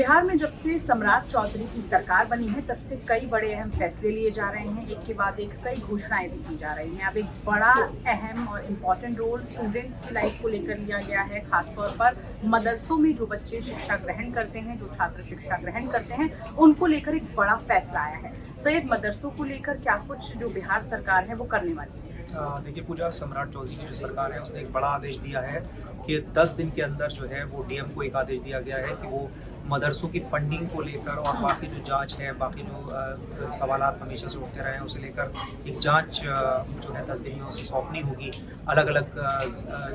बिहार में जब से सम्राट चौधरी की सरकार बनी है तब से कई बड़े अहम फैसले लिए जा रहे हैं। एक के बाद एक कई घोषणाएं भी की जा रही हैं। अब एक बड़ा अहम और इम्पॉर्टेंट रोल स्टूडेंट्स की लाइफ को लेकर लिया गया है। खासतौर पर मदरसों में जो बच्चे शिक्षा ग्रहण करते हैं, जो छात्र शिक्षा ग्रहण करते हैं, उनको लेकर एक बड़ा फैसला आया है। सैयद मदरसों को लेकर क्या कुछ जो बिहार सरकार है वो करने वाली है? देखिए पूजा, सम्राट चौधरी की जो सरकार है उसने एक बड़ा आदेश दिया है कि 10 दिन के अंदर जो है वो डीएम को एक आदेश दिया गया है कि वो मदरसों की फंडिंग को लेकर और बाकी जो जांच है, बाकी जो सवालात हमेशा से उठते रहे हैं उसे लेकर एक जांच जो है 10 दिन में उसे सौंपनी होगी अलग अलग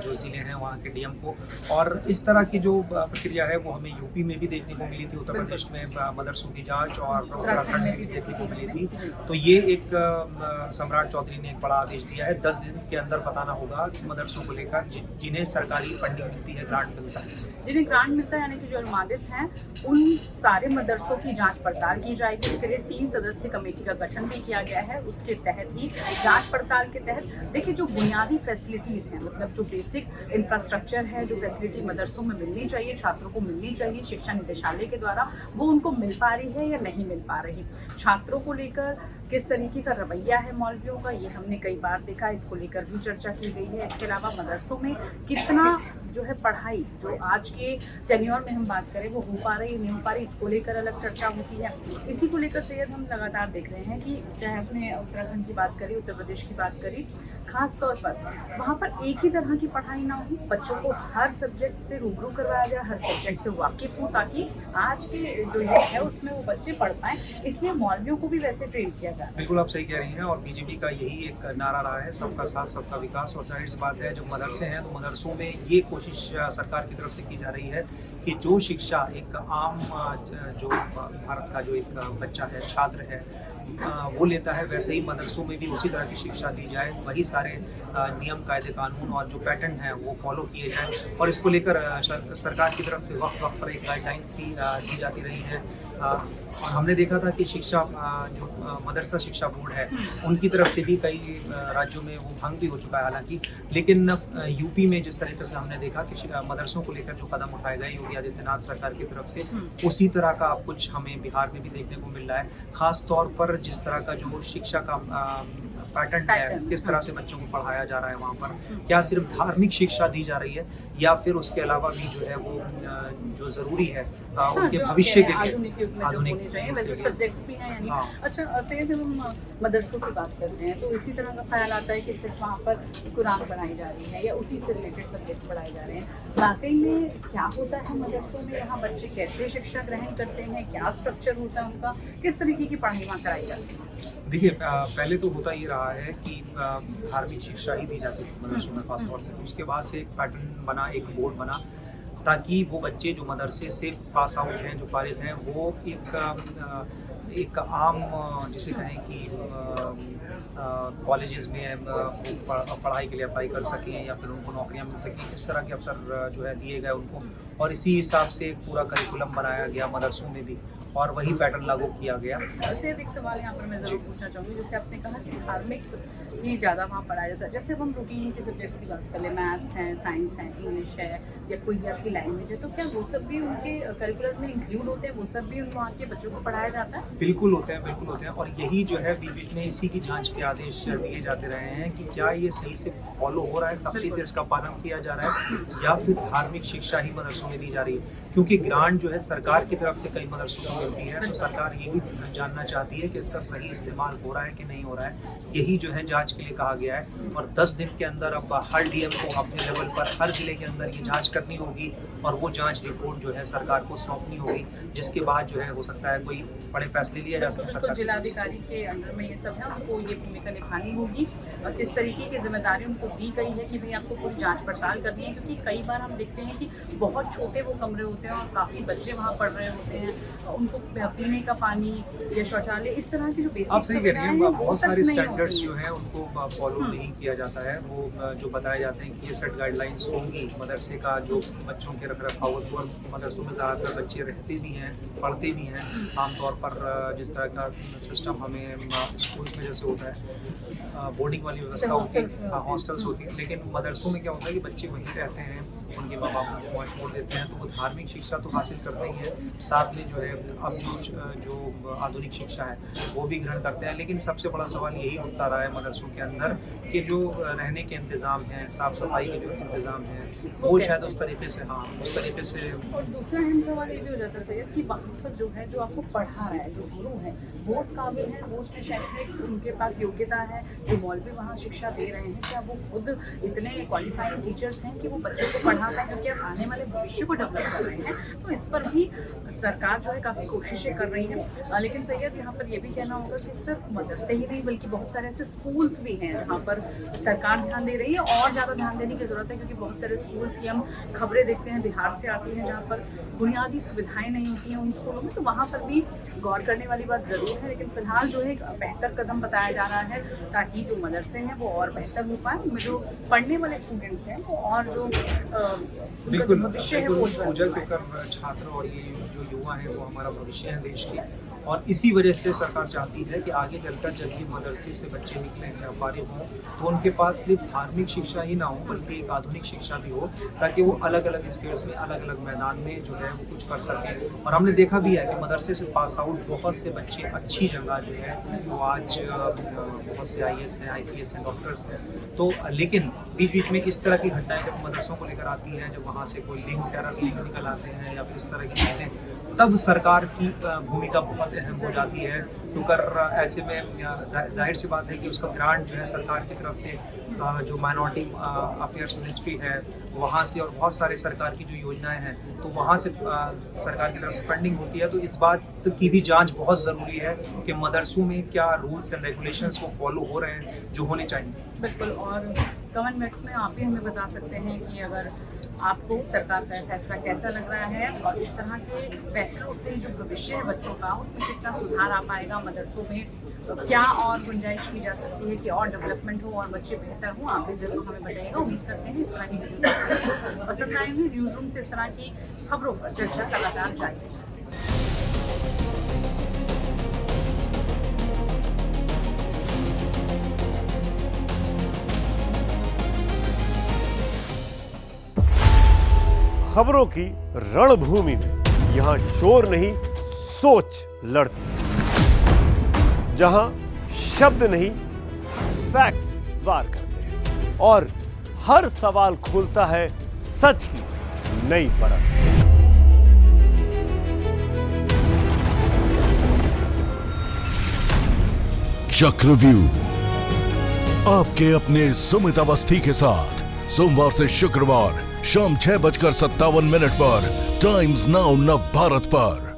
जो ज़िले हैं वहाँ के डीएम को। और इस तरह की जो प्रक्रिया है वो हमें यूपी में भी देखने को मिली थी, उत्तर प्रदेश में मदरसों की जाँच, और उत्तराखंड में भी देखने को मिली थी। तो ये एक सम्राट चौधरी ने एक बड़ा आदेश दिया है, 10 दिन के अंदर बताना होगा कि मदरसों को लेकर जिन्हें सरकारी फंडिंग मिलती है, ग्रांट मिलता है, जिन्हें ग्रांट मिलता है यानी कि जो अनुमानित हैं, उन सारे मदरसों की जांच पड़ताल की जाएगी। इसके लिए 3 सदस्यीय कमेटी का गठन भी किया गया है। उसके तहत ही जांच पड़ताल के तहत देखिए जो बुनियादी फैसिलिटीज़ हैं, मतलब जो बेसिक इंफ्रास्ट्रक्चर है, जो फैसिलिटी मदरसों में मिलनी चाहिए, छात्रों को मिलनी चाहिए शिक्षा निदेशालय के द्वारा, वो उनको मिल पा रही है या नहीं मिल पा रही। छात्रों को लेकर किस तरीके का रवैया है मौलवियों का, ये हमने कई बार देखा, इसको लेकर भी चर्चा की गई है। इसके अलावा मदरसों में कितना जो है पढ़ाई, जो आज के टेन्योर में हम बात करें, वो हो पा रही नहीं हो पा रही, इसको लेकर अलग चर्चा होती है। इसी को लेकर सैयद हम लगातार देख रहे हैं कि चाहे अपने उत्तराखंड की बात करें, उत्तर प्रदेश की बात करें, खास तौर पर वहाँ पर एक ही तरह की पढ़ाई ना हो, बच्चों को हर सब्जेक्ट से रूबरू करवाया जाए, हर सब्जेक्ट से वाकिफ हो, ताकि आज के जो युग है उसमें वो बच्चे पढ़ पाएँ। इसलिए मौलवियों को भी वैसे ट्रेन किया जाए। बिल्कुल आप सही कह रही हैं। और बीजेपी का यही एक नारा रहा है, सबका साथ सबका विकास। और जाहिर सी बात है, जब मदरसे हैं तो मदरसों में ये कोशिश सरकार की तरफ से की जा रही है कि जो शिक्षा एक आम जो भारत का जो एक बच्चा है, छात्र है, वो लेता है, वैसे ही मदरसों में भी उसी तरह की शिक्षा दी जाए, वही सारे नियम, कायदे, कानून और जो पैटर्न है वो फॉलो किए जाएँ। और इसको लेकर सरकार की तरफ से वक्त वक्त पर एक गाइडलाइंस दी जाती रही है। और हमने देखा था कि शिक्षा जो मदरसा शिक्षा बोर्ड है उनकी तरफ से भी कई राज्यों में वो भंग भी हो चुका है हालांकि, लेकिन यूपी में जिस तरीके से हमने देखा कि मदरसों को लेकर जो कदम उठाए गए योगी आदित्यनाथ सरकार की तरफ से, उसी तरह का अब कुछ हमें बिहार में भी देखने को मिल रहा है। खास तौर पर जिस तरह का जो शिक्षा का पैटर्न है, किस तरह से बच्चों को पढ़ाया जा रहा है, वहाँ पर क्या सिर्फ धार्मिक शिक्षा दी जा रही है या फिर उसके अलावा भी जो है वो जो ज़रूरी है उनके भविष्य के लिए आधुनिक होने चाहिए, वैसे सब्जेक्ट्स भी हैं यानी। अच्छा सैयद, जब हम मदरसों की बात करते हैं तो इसी तरह का ख्याल आता है कि सिर्फ वहाँ पर कुरान पढ़ाई जा रही है या उसी से रिलेटेड सब्जेक्ट्स पढ़ाए जा रहे हैं। वाकई में क्या होता है मदरसों में, यहाँ बच्चे कैसे शिक्षा ग्रहण करते हैं, क्या स्ट्रक्चर होता है उनका, किस तरीके की पढ़ाई वहाँ कराई जाती है? देखिए पहले तो होता ये रहा है कि धार्मिक शिक्षा ही दी जाती थी मदरसों में खास तौर से। उसके बाद से एक पैटर्न बना, एक बोर्ड बना, ताकि वो बच्चे जो मदरसे से पास आउट हैं, जो फारिग हैं, वो एक आम जिसे कहें कि कॉलेजेस में पढ़ाई के लिए अप्लाई कर सकें या फिर उनको नौकरियां मिल सकें, इस तरह के अवसर जो है दिए गए उनको। और इसी हिसाब से एक पूरा करिकुलम बनाया गया मदरसों में भी, और वही पैटर्न लागू किया गया। वैसे एक सवाल यहाँ पर मैं ज़रूर पूछना चाहूँगी, जैसे आपने कहा कि धार्मिक ही ज़्यादा वहाँ पढ़ाया जाता है। जैसे अब हम रूटीन के सब्जेक्ट्स की बात कर लें, मैथ्स है, साइंस है, इंग्लिश है, या कोई भी आपकी लैंग्वेज है, तो क्या वो सब भी उनके करिकुलम में इंक्लूड होते हैं? वो सब भी वहाँ के बच्चों को पढ़ाया जाता है? बिल्कुल होते हैं, बिल्कुल होते हैं। और यही जो है बीच में इसी की जांच के आदेश दिए जाते रहे हैं कि क्या ये सही से फॉलो हो रहा है, सख्ती से इसका पालन किया जा रहा है, या फिर धार्मिक शिक्षा ही मदरसों में दी जा रही है। क्योंकि ग्रांट जो है सरकार की तरफ से कई मदरसों को मिलती है, तो सरकार ये भी जानना चाहती है कि इसका सही इस्तेमाल हो रहा है कि नहीं हो रहा है। यही जो है जांच के लिए कहा गया है। और 10 दिन के अंदर अब हर डीएम को अपने लेवल पर हर जिले के अंदर ये जांच करनी होगी, और वो जांच रिपोर्ट जो है सरकार को सौंपनी होगी, जिसके बाद जो है हो सकता है कोई बड़े फैसले लिए जा सकते हैं। तो जिलाधिकारी के अंडर में ये सब है, उनको ये भूमिका निभानी होगी। और किस तरीके की जिम्मेदारी उनको दी गई है कि भाई आपको कुछ जांच पड़ताल करनी है, क्योंकि कई बार हम देखते हैं कि बहुत छोटे वो कमरे होते हैं और काफ़ी बच्चे वहाँ पढ़ रहे होते हैं, उनको पीने का पानी या शौचालय, इस तरह की जो बेसिक आप सही कह रही हैं, बहुत सारे स्टैंडर्ड्स जो हैं उनको फॉलो नहीं किया जाता है। वो जो बताए जाते हैं कि ये सेट गाइडलाइंस होंगी मदरसे का, जो बच्चों के रख रखाव, और मदरसों में ज़्यादातर बच्चे रहते भी हैं, पढ़ते भी हैं। आमतौर पर जिस तरह का सिस्टम हमें स्कूल में जैसे होता है, बोर्डिंग वाली व्यवस्था होती है, हॉस्टल्स होती है, लेकिन मदरसों में क्या होता है कि बच्चे वहीं रहते हैं, उनके माँ बाप उनको वहाँ छोड़ देते हैं, तो वो धार्मिक शिक्षा तो हासिल करते ही है, साथ में जो है अब जो आधुनिक शिक्षा है वो भी ग्रहण करते हैं। लेकिन सबसे बड़ा सवाल यही उठता रहा है मदरसों के अंदर कि जो रहने के इंतज़ाम हैं, साफ़ सफाई के जो इंतज़ाम हैं, वो शायद उस तरीके से उस तरीके से। और दूसरा अहम सवाल ये भी हो जाता है सैयद कि वहाँ पर जो है, जो आपको पढ़ा रहा है, जो गुरु है, वो उस काबिल है, वो उसमें शैक्षणिक उनके पास योग्यता है, जो मौलवी वहाँ शिक्षा दे रहे हैं, क्या वो खुद इतने क्वालिफाइड टीचर्स हैं कि वो बच्चों को पढ़ा पाएं, क्योंकि अब आने वाले भविष्य को डेवलप कर रहे हैं। तो इस पर भी सरकार जो है काफ़ी कोशिशें कर रही है। लेकिन सैयद यहाँ पर ये भी कहना होगा कि सिर्फ मदरसे ही नहीं, बल्कि बहुत सारे ऐसे स्कूल्स भी हैं जहाँ पर सरकार ध्यान दे रही है, और ज़्यादा ध्यान देने की ज़रूरत है, क्योंकि बहुत सारे स्कूल्स की हम खबरें देखते हैं, बिहार से आती हैं, जहाँ पर बुनियादी सुविधाएं नहीं होती हैं उन स्कूलों में, तो वहाँ पर भी गौर करने वाली बात ज़रूर है। लेकिन फिलहाल जो है एक बेहतर कदम बताया जा रहा है, ताकि जो मदरसे हैं वो और बेहतर हो पाए, उनमें जो पढ़ने वाले स्टूडेंट्स हैं वो और जो उनका जो भविष्य है वो उज्ज्वल हो पाए। छात्र और ये जो युवा है वो हमारा भविष्य है देश के, और इसी वजह से सरकार चाहती है कि आगे चलकर जब भी मदरसे से बच्चे निकलें या फारिग हों, तो उनके पास सिर्फ धार्मिक शिक्षा ही ना हो, बल्कि एक आधुनिक शिक्षा भी हो, ताकि वो अलग अलग स्पेस में, अलग अलग मैदान में जो है वो कुछ कर सकें। और हमने देखा भी है कि मदरसे से पास आउट बहुत से बच्चे अच्छी जगह जो है वो आज बहुत से IAS हैं, IPS हैं, डॉक्टर्स हैं। तो लेकिन बीच बीच में इस तरह की घटनाएं जब मदरसों को लेकर आती हैं, जब वहाँ से कोई लिंक, टेरर लिंक निकल आते हैं या फिर इस तरह की चीज़ें, तब सरकार की भूमिका बहुत अहम हो जाती है। क्योंकि ऐसे में जाहिर सी बात है कि उसका ग्रांट जो है सरकार की तरफ से, जो माइनॉरिटी अफेयर्स मिनिस्ट्री है वहाँ से, और बहुत सारे सरकार की जो योजनाएं हैं तो वहाँ से सरकार की तरफ से फंडिंग होती है। तो इस बात की भी जांच बहुत ज़रूरी है कि मदरसों में क्या रूल्स एंड रेगुलेशंस वो फॉलो हो रहे हैं जो होने चाहिए। बिल्कुल। और कमेंट मिनट्स में आप भी हमें बता सकते हैं कि अगर आपको सरकार का फैसला कैसा लग रहा है, और इस तरह के फैसलों से जो भविष्य है बच्चों का, उसमें कितना सुधार आ पाएगा मदरसों में, तो क्या और गुंजाइश की जा सकती है कि और डेवलपमेंट हो और बच्चे बेहतर हों, आप भी ज़रूर हमें बताइएगा। उम्मीद करते हैं इस तरह की वीडियो पसंद आएंगी। न्यूज़ रूम से इस तरह की खबरों पर चर्चा लगातार जारी रहेगी। खबरों की रणभूमि में यहां शोर नहीं, सोच लड़ती है। जहां शब्द नहीं, फैक्ट्स वार करते हैं, और हर सवाल खोलता है सच की नई परत। चक्रव्यूह आपके अपने सुमित अवस्थी के साथ सोमवार से शुक्रवार शाम 6:57 पर टाइम्स नाउ नव भारत पर।